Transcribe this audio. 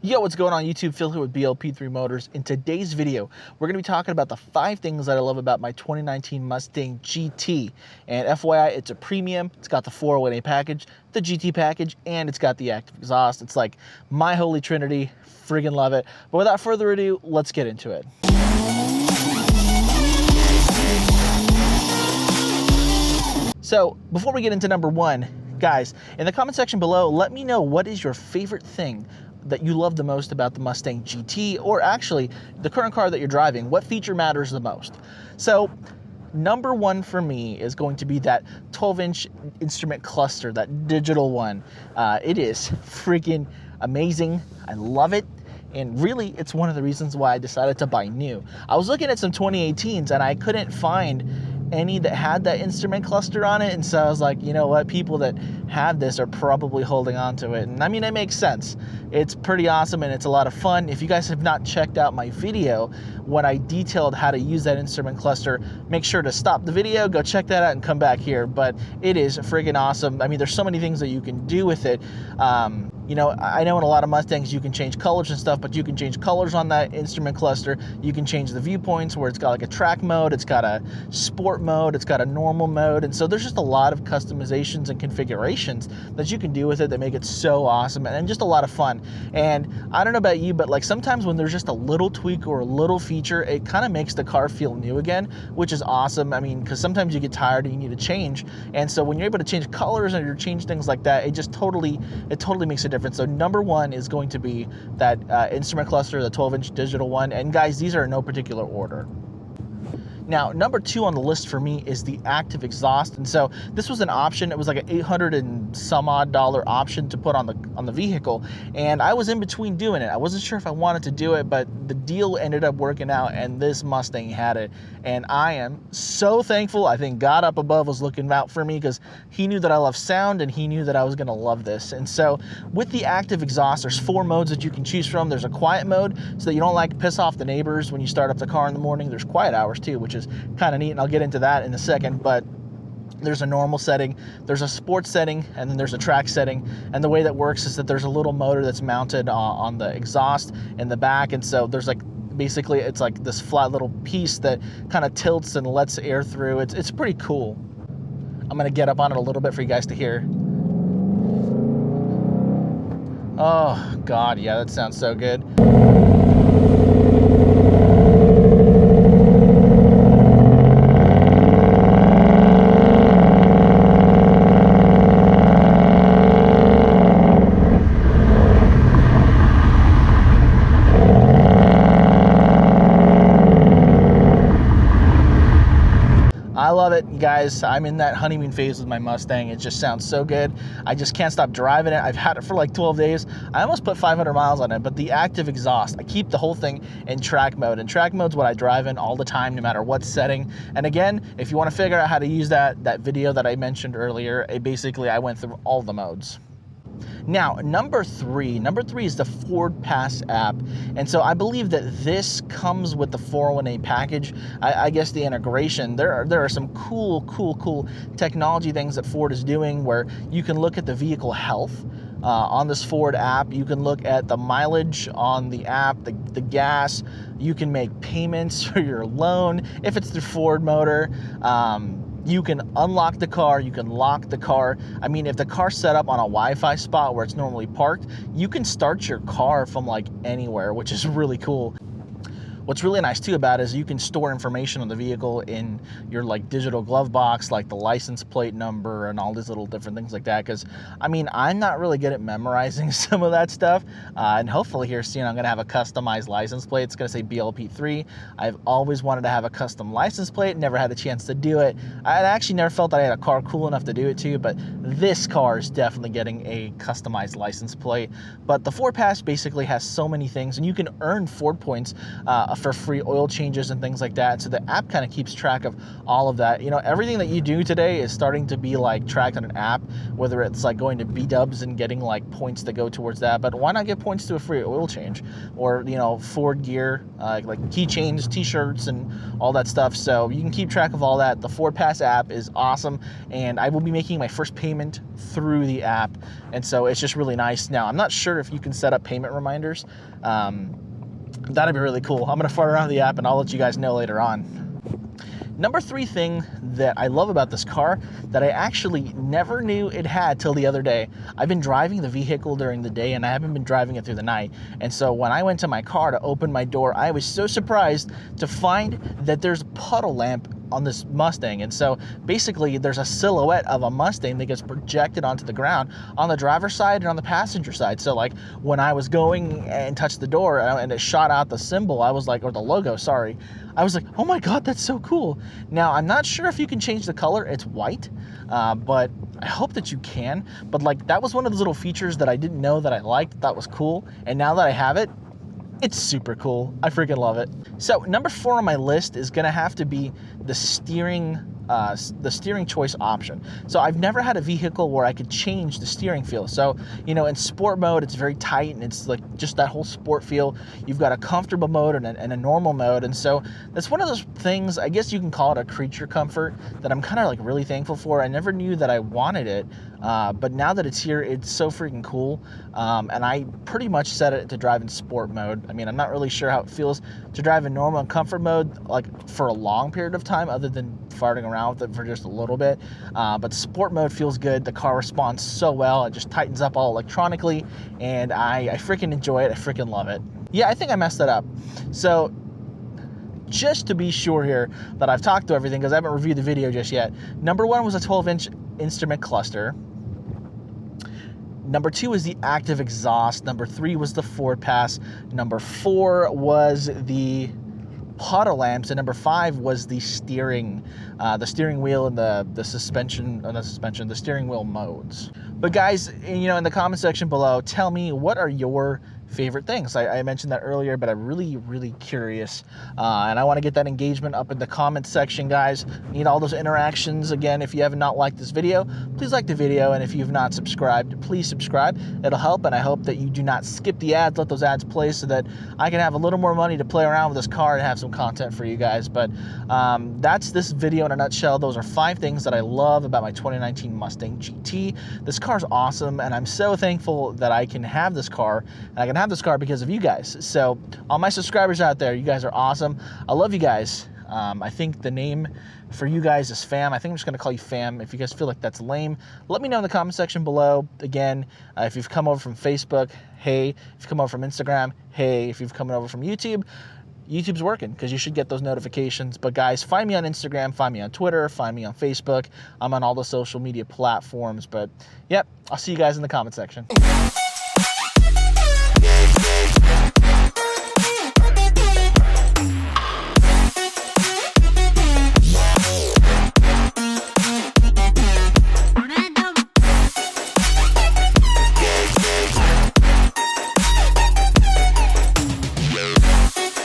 Yo, what's going on YouTube? Phil here with BLP3 Motors. In today's video, we're going to be talking about the 5 things that I love about my 2019 Mustang GT. And FYI, it's a premium. It's got the 401A package, the GT package, and it's got the active exhaust. It's like my holy trinity. Friggin' love it. But without further ado, let's get into it. So before we get into number 1, guys, in the comment section below, let me know what is your favorite thing that you love the most about the Mustang GT, or actually the current car that you're driving. What feature matters the most? So number 1 for me is going to be that 12-inch instrument cluster, that digital one. It is freaking amazing. I love it. And really, it's one of the reasons why I decided to buy new. I was looking at some 2018s and I couldn't find any that had that instrument cluster on it, and so I was like, you know what, people that have this are probably holding on to it. And I mean, it makes sense. It's pretty awesome and it's a lot of fun. If you guys have not checked out my video when I detailed how to use that instrument cluster, make sure to stop the video, go check that out and come back here. But it is friggin' awesome. I mean, there's so many things that you can do with it. You know, I know in a lot of Mustangs you can change colors and stuff, but you can change colors on that instrument cluster. You can change the viewpoints where it's got like a track mode, it's got a sport mode, it's got a normal mode, and so there's just a lot of customizations and configurations that you can do with it that make it so awesome and just a lot of fun. And I don't know about you, but like sometimes when there's just a little tweak or a little feature, it kind of makes the car feel new again, which is awesome. I mean, because sometimes you get tired and you need to change, and so when you're able to change colors and you change things like that, it totally makes a difference. So number 1 is going to be that instrument cluster, the 12-inch digital one. And guys, these are in no particular order. Now, number 2 on the list for me is the active exhaust. And so this was an option. It was like an $800 and some odd option to put on the vehicle. And I was in between doing it. I wasn't sure if I wanted to do it, but the deal ended up working out and this Mustang had it. And I am so thankful. I think God up above was looking out for me because he knew that I love sound and he knew that I was gonna love this. And so with the active exhaust, there's 4 modes that you can choose from. There's a quiet mode so that you don't like piss off the neighbors when you start up the car in the morning. There's quiet hours too, which is kind of neat, and I'll get into that in a second. But there's a normal setting, there's a sports setting, and then there's a track setting. And the way that works is that there's a little motor that's mounted on the exhaust in the back, and so there's like basically it's like this flat little piece that kind of tilts and lets air through. It's pretty cool. I'm gonna get up on it a little bit for you guys to hear. Oh God, yeah, that sounds so good. I love it, you guys. I'm in that honeymoon phase with my Mustang. It just sounds so good. I just can't stop driving it. I've had it for like 12 days. I almost put 500 miles on it, but the active exhaust, I keep the whole thing in track mode. And track mode's what I drive in all the time, no matter what setting. And again, if you want to figure out how to use that video that I mentioned earlier, basically I went through all the modes. Now, number 3 is the Ford Pass app. And so I believe that this comes with the 401A package. I guess the integration, there are some cool technology things that Ford is doing where you can look at the vehicle health on this Ford app. You can look at the mileage on the app, the gas. You can make payments for your loan if it's through Ford Motor. You can unlock the car, you can lock the car. I mean, if the car's set up on a Wi-Fi spot where it's normally parked, you can start your car from like anywhere, which is really cool. What's really nice too about it is you can store information on the vehicle in your like digital glove box, like the license plate number and all these little different things like that. Because I mean, I'm not really good at memorizing some of that stuff. And hopefully here soon I'm gonna have a customized license plate. It's gonna say BLP3. I've always wanted to have a custom license plate, never had a chance to do it. I actually never felt that I had a car cool enough to do it too, but this car is definitely getting a customized license plate. But the Ford Pass basically has so many things, and you can earn Ford points. A for free oil changes and things like that. So the app kind of keeps track of all of that. You know, everything that you do today is starting to be like tracked on an app, whether it's like going to B-dubs and getting like points that go towards that. But why not get points to a free oil change, or, you know, Ford gear, like keychains, t-shirts, and all that stuff. So you can keep track of all that. The Ford Pass app is awesome, and I will be making my first payment through the app, and so it's just really nice. Now, I'm not sure if you can set up payment reminders. That'd be really cool. I'm gonna fart around the app and I'll let you guys know later on. Number 3 thing that I love about this car that I actually never knew it had till the other day. I've been driving the vehicle during the day and I haven't been driving it through the night. And so when I went to my car to open my door, I was so surprised to find that there's a puddle lamp on this Mustang. And so basically there's a silhouette of a Mustang that gets projected onto the ground on the driver's side and on the passenger side. So like when I was going and touched the door and it shot out the symbol, I was like, or the logo, sorry, I was like, oh my God, that's so cool. Now, I'm not sure if you can change the color. It's white, but I hope that you can. But like, that was one of those little features that I didn't know that I liked, that was cool. And now that I have it, it's super cool. I freaking love it. So number 4 on my list is gonna have to be the steering choice option. So I've never had a vehicle where I could change the steering feel. So, you know, in sport mode, it's very tight and it's like just that whole sport feel. You've got a comfortable mode and a normal mode. And so that's one of those things, I guess you can call it a creature comfort, that I'm kind of like really thankful for. I never knew that I wanted it, but now that it's here, it's so freaking cool. And I pretty much set it to drive in sport mode. I mean, I'm not really sure how it feels to drive in normal and comfort mode, like for a long period of time, other than farting around with it for just a little bit, but sport mode feels good. The car responds so well. It just tightens up all electronically, and I freaking enjoy it. I freaking love it. Yeah, I think I messed that up. So just to be sure here that I've talked to everything, because I haven't reviewed the video just yet. Number 1 was a 12-inch instrument cluster. Number 2 is the active exhaust. Number 3 was the Ford Pass. Number 4 was the puddle lamps, and number 5 was the steering wheel and the steering wheel modes. But guys, you know, in the comment section below, tell me, what are your favorite things? I mentioned that earlier, but I'm really curious, and I want to get that engagement up in the comment section, guys. Need all those interactions. Again, if you have not liked this video, please like the video, and if you've not subscribed, please subscribe. It'll help, and I hope that you do not skip the ads. Let those ads play so that I can have a little more money to play around with this car and have some content for you guys. But that's this video in a nutshell. Those are 5 things that I love about my 2019 Mustang GT. This car's awesome, and I'm so thankful that I can have this car, and I can have this car because of you guys. So all my subscribers out there, you guys are awesome. I love you guys. I think the name for you guys is Fam. I think I'm just gonna call you Fam. If you guys feel like that's lame, let me know in the comment section below. Again, if you've come over from Facebook, hey. If you've come over from Instagram, hey. If you've come over from YouTube, YouTube's working, because you should get those notifications. But guys, find me on Instagram, find me on Twitter, find me on Facebook. I'm on all the social media platforms. But yep, I'll see you guys in the comment section.